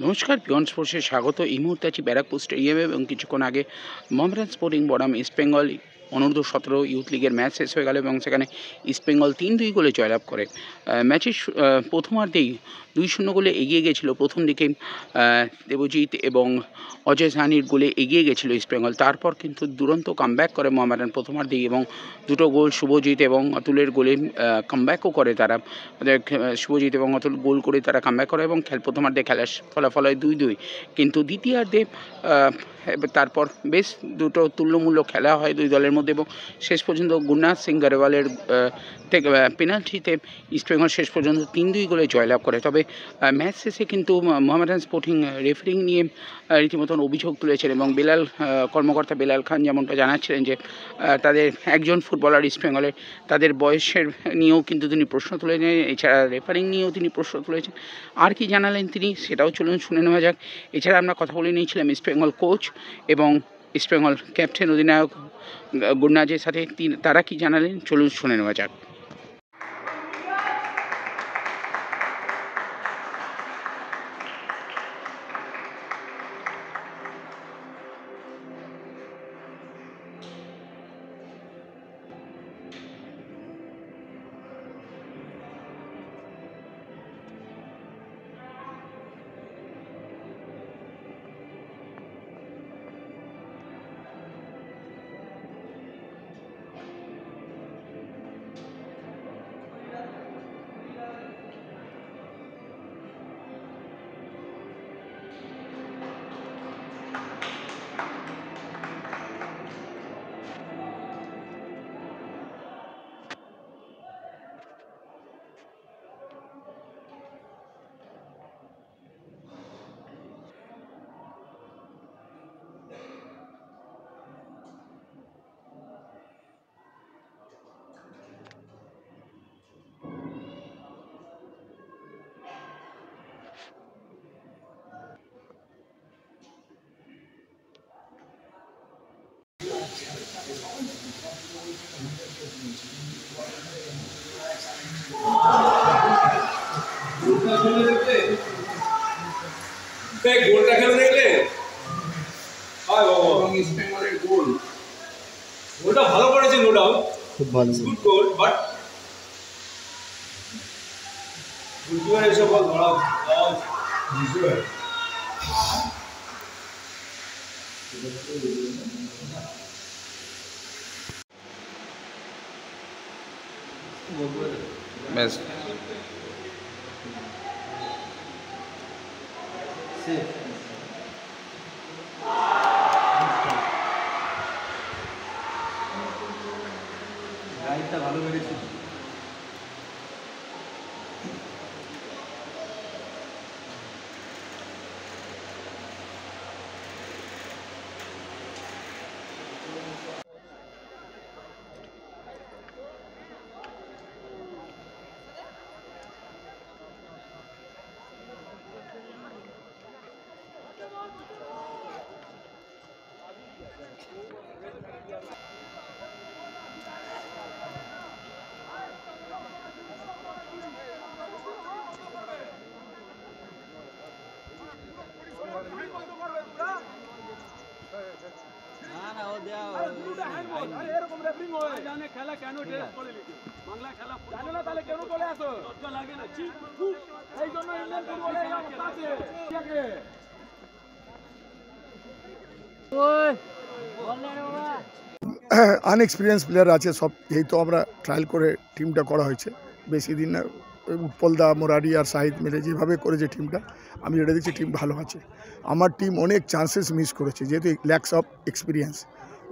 নমস্কার, পিয়ন স্পোর্টসে স্বাগত। এই মুহূর্তে আছি ব্যারাকপুর স্টেডিয়ামে এবং কিছুক্ষণ আগে মোহামেডান স্পোর্টিং বনাম ইস্টবেঙ্গল অনূর্ধ্ব-17 ইউথ লিগের ম্যাচ শেষ হয়ে গেল এবং সেখানে ইস্টবেঙ্গল 3-2 গোলে জয়লাভ করে। ম্যাচের প্রথমার্ধেই 2-0 গোলে এগিয়ে গিয়েছিল। প্রথম দিকে দেবজিৎ এবং অজয় সাহানির গোলে এগিয়ে গিয়েছিল ইস্টবেঙ্গল। তারপর কিন্তু দুরন্ত কামব্যাক করে মোহামেডান প্রথমার্ধেই এবং দুটো গোল শুভজিৎ এবং অতুলের গোলে কামব্যাকও করে তারা। শুভজিৎ এবং অতুল গোল করে তারা কামব্যাক করে এবং প্রথমার্ধে খেলার ফলাফল হয় 2-2। কিন্তু দ্বিতীয়ার্ধে তারপর বেশ দুটো তুল্যমূল্য খেলা হয় দুই দলের মধ্যে এবং শেষ পর্যন্ত গুরনাথ সিং গারেওয়ালের থেকে পেনাল্টিতে ইস্টবেঙ্গল শেষ পর্যন্ত 3-2 গোলে জয়লাভ করে। তবে ম্যাচ শেষে কিন্তু মোহামেডান স্পোর্টিং রেফারিং নিয়ে রীতিমতন অভিযোগ তুলেছেন এবং কর্মকর্তা বেলাল খান যেমনটা জানাচ্ছিলেন যে তাদের একজন ফুটবলার ইস্টবেঙ্গলের তাদের বয়সের নিয়েও কিন্তু তিনি প্রশ্ন তুলেছেন, এছাড়া রেফারিং নিয়েও তিনি প্রশ্ন তুলেছেন। আর কি জানালেন তিনি সেটাও চলুন শুনে নেওয়া যাক। এছাড়া আমরা কথা বলে নিয়েছিলাম ইস্টবেঙ্গল কোচ এবং ইস্টবেঙ্গল ক্যাপ্টেন অধিনায়ক গুরনাথের সাথে। তারা কি জানালেন চলুন শুনে নেওয়া যাক। গোলটা খেলে দেখলে ইস্টবেঙ্গলের গোলটা ভালো করেছে, নো ডাউট, খুব ভালো গুড গোল, বাট গুলকিপার এসব বল ধরা ব্যাস গাড়িটা ভালো মেরেছে। খেলা কেন টেস্ট করে লিখি বাংলা খেলা জানে না, তাহলে কেন চলে আসো? লজ্জা লাগে না? এই জন্য ইন্ডিয়ান ফুটবলে এই অবস্থা আছে। আনএক্সপিরিয়েন্স প্লেয়ার আছে সব, যেহেতু আমরা ট্রায়াল করে টিমটা করা হয়েছে বেশি দিন না। উৎপলদা, মোরারি আর সাহিদ মিলে যেভাবে করেছে টিমটা, আমি যেটা দেখছি টিম ভালো আছে। আমার টিম অনেক চান্সেস মিস করেছে যেহেতু ল্যাক্স অফ এক্সপিরিয়েন্স।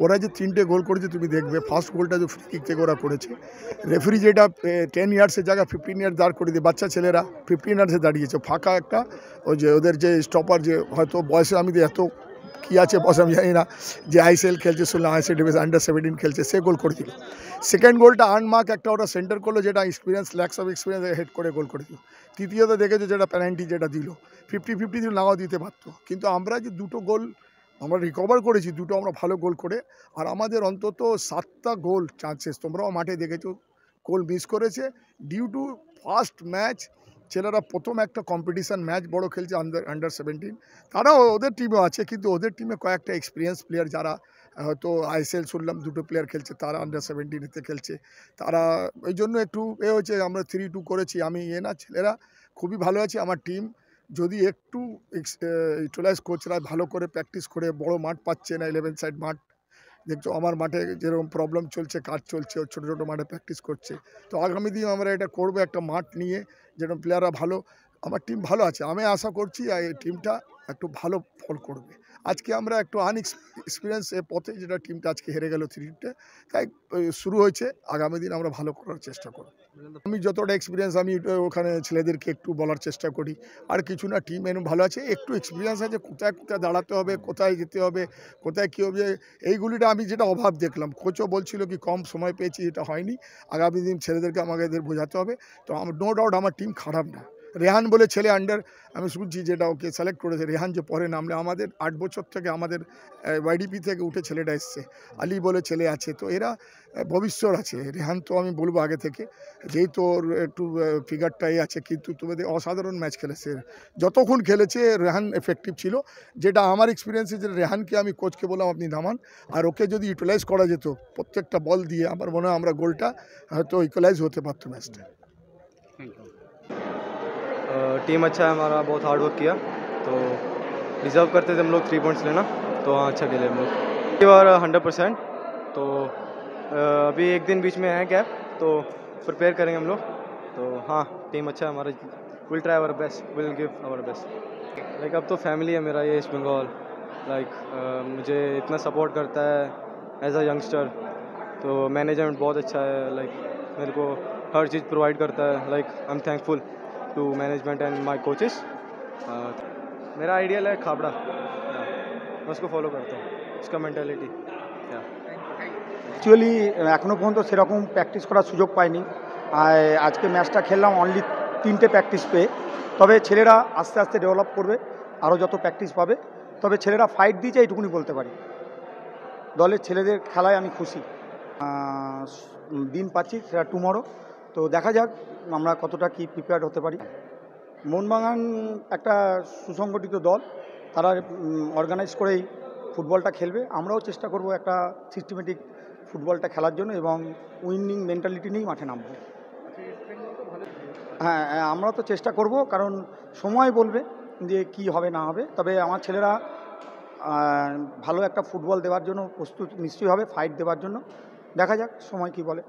ওরা যে 3টে গোল করেছে তুমি দেখবে, ফার্স্ট গোলটা যে ফ্রি কিক থেকে ওরা করেছে, রেফারি যেটা 10 ইয়ার্সের জায়গায় 15 ইয়ার্স দাঁড় করে দিয়ে, বাচ্চা ছেলেরা 15 ইয়ার্সে দাঁড়িয়েছে ফাঁকা একটা। ওই যে ওদের যে স্টপার, যে হয়তো বয়সে আমি এত কী আছে বস আমি জানি না, যে আইএসএল খেলছে শুনলাম, আইএসএল ডিভিশন আন্ডার-17 খেলছে, সে গোল করেছিল। সেকেন্ড গোলটা আনমার্ক একটা ওরা সেন্টার করলো, যেটা experience, lakhs of experience head করে গোল করেছিল। তৃতীয়ত দেখেছো যেটা পেনাল্টি যেটা দিল, 50-50 দিল, নাও দিতে পারতো। কিন্তু আমরা যে দুটো গোল আমরা রিকভার করেছি, দুটো আমরা ভালো গোল করে, আর আমাদের অন্তত 7টা গোল চান্সেস তোমরাও মাঠে দেখেছো গোল মিস করেছে ডিউ টু ফার্স্ট ম্যাচ ছেলেরা প্রথম একটা কম্পিটিশান ম্যাচ বড় খেলছে আন্ডার 17, তারাও ওদের টিমেও আছে, কিন্তু ওদের টিমে কয়েকটা এক্সপিরিয়েন্স প্লেয়ার যারা হয়তো আইএসএল শুনলাম 2টো প্লেয়ার খেলছে, তারা আন্ডার 17-এতে খেলছে, তারা ওই জন্য একটু হয়েছে, আমরা 3-2 করেছি। আমি না, ছেলেরা খুবই ভালো আছে। আমার টিম যদি একটু ইউটিলাইজ কোচরা ভালো করে প্র্যাকটিস করে, বড় মাঠ পাচ্ছে না, 11 সাইড মাঠ দেখছো, আমার মাঠে যেরকম প্রবলেম চলছে, কাজ চলছে, ছোটো ছোটো মাঠে প্র্যাকটিস করছে। তো আগামী দিন আমরা এটা করবো, একটা মাঠ নিয়ে যেরকম প্লেয়াররা ভালো, আমার টিম ভালো আছে। আমি আশা করছি এই টিমটা একটু ভালো ফল করবে। আজকে আমরা একটু এক্সপিরিয়েন্স এর পথে, যেটা টিমটা আজকে হেরে গেল 3-তে, তাই শুরু হয়েছে। আগামী দিন আমরা ভালো করার চেষ্টা করব। আমি যতটা এক্সপিরিয়েন্স, আমি ওখানে ছেলেদেরকে একটু বলার চেষ্টা করি, আর কিছু না, টিম এরকম ভালো আছে, একটু এক্সপিরিয়েন্স আছে, কোথায় কোথায় দাঁড়াতে হবে, কোথায় যেতে হবে, কোথায় কী হবে, এইগুলিটা আমি যেটা অভাব দেখলাম। কোচও বলছিল কি কম সময় পেয়েছি, এটা হয়নি। আগামী দিন ছেলেদেরকে আমাকে এদের বোঝাতে হবে। তো নো ডাউট আমার টিম খারাপ না। রেহান বলে ছেলে আন্ডার, আমি শুনছি যেটা ওকে সিলেক্ট করেছে, রেহান যে পরে নামলে, আমাদের 8 বছর থেকে আমাদের ওয়াইডিপি থেকে উঠে ছেলেটা এসছে, আলী বলে ছেলে আছে, তো এরা ভবিষ্যৎ আছে। রেহান তো আমি বলবো আগে থেকে, যেহেতু ওর একটু ফিগারটাই আছে, কিন্তু তোমাদের অসাধারণ ম্যাচ খেলেছে, যতক্ষণ খেলেছে রেহান এফেক্টিভ ছিল। যেটা আমার এক্সপিরিয়েন্সে, যে রেহানকে আমি কোচকে বললাম আপনি নামান, আর ওকে যদি ইউটিলাইজ করা যেত প্রত্যেকটা বল দিয়ে, আমার মনে হয় আমরা গোলটা হয়তো ইকুয়ালাইজ হতে পারতো ম্যাচটা। Thank you. टीम अच्छा है हमारा, बहुत हार्ड वर्क किया, तो डिज़र्व करते थे हम लोग 3 पॉइंट्स लेना, तो हाँ अच्छा खेले हम लोग। ये बार 100%, तो अभी एक दिन बीच में है गैप, तो प्रिपेयर करेंगे हम लोग। तो हाँ, टीम अच्छा है हमारा, will try our best, will give our best. Like अब तो फैमिली है मेरा ये ईस्ट बंगाल, लाइक मुझे इतना सपोर्ट करता है एज अ यंगस्टर, तो मैनेजमेंट बहुत अच्छा है, लाइक मेरे को हर चीज़ प्रोवाइड करता है, like I am thankful to management and my coaches. मेरा आइडियल है खाबड़ा, मैं उसको फॉलो करता हूँ, उसका मेंटालिटी। অ্যাকচুয়ালি এখনও পর্যন্ত সেরকম প্র্যাকটিস করার সুযোগ পাইনি। আজকে ম্যাচটা খেললাম অনলি 3টে প্র্যাকটিস পেয়ে। তবে ছেলেরা আস্তে আস্তে ডেভেলপ করবে, আরও যত প্র্যাকটিস পাবে। তবে ছেলেরা ফাইট দিয়েছে, এইটুকুনি বলতে পারি। দলের ছেলেদের খেলায় আমি খুশি। দিন পাচ্ছি সেটা টুমরো, তো দেখা যাক আমরা কতটা কি প্রিপেয়ার্ড হতে পারি। মোহনবাগান একটা সুসংগঠিত দল, তারা অর্গানাইজ করেই ফুটবলটা খেলবে। আমরাও চেষ্টা করব একটা সিস্টেমেটিক ফুটবলটা খেলার জন্য, এবং উইনিং মেন্টালিটি নিয়েই মাঠে নামবো। হ্যাঁ, আমরা তো চেষ্টা করব, কারণ সময় বলবে যে কি হবে না হবে। তবে আমার ছেলেরা ভালো একটা ফুটবল দেওয়ার জন্য প্রস্তুত নিশ্চয়ই হবে, ফাইট দেওয়ার জন্য। দেখা যাক সময় কি বলে।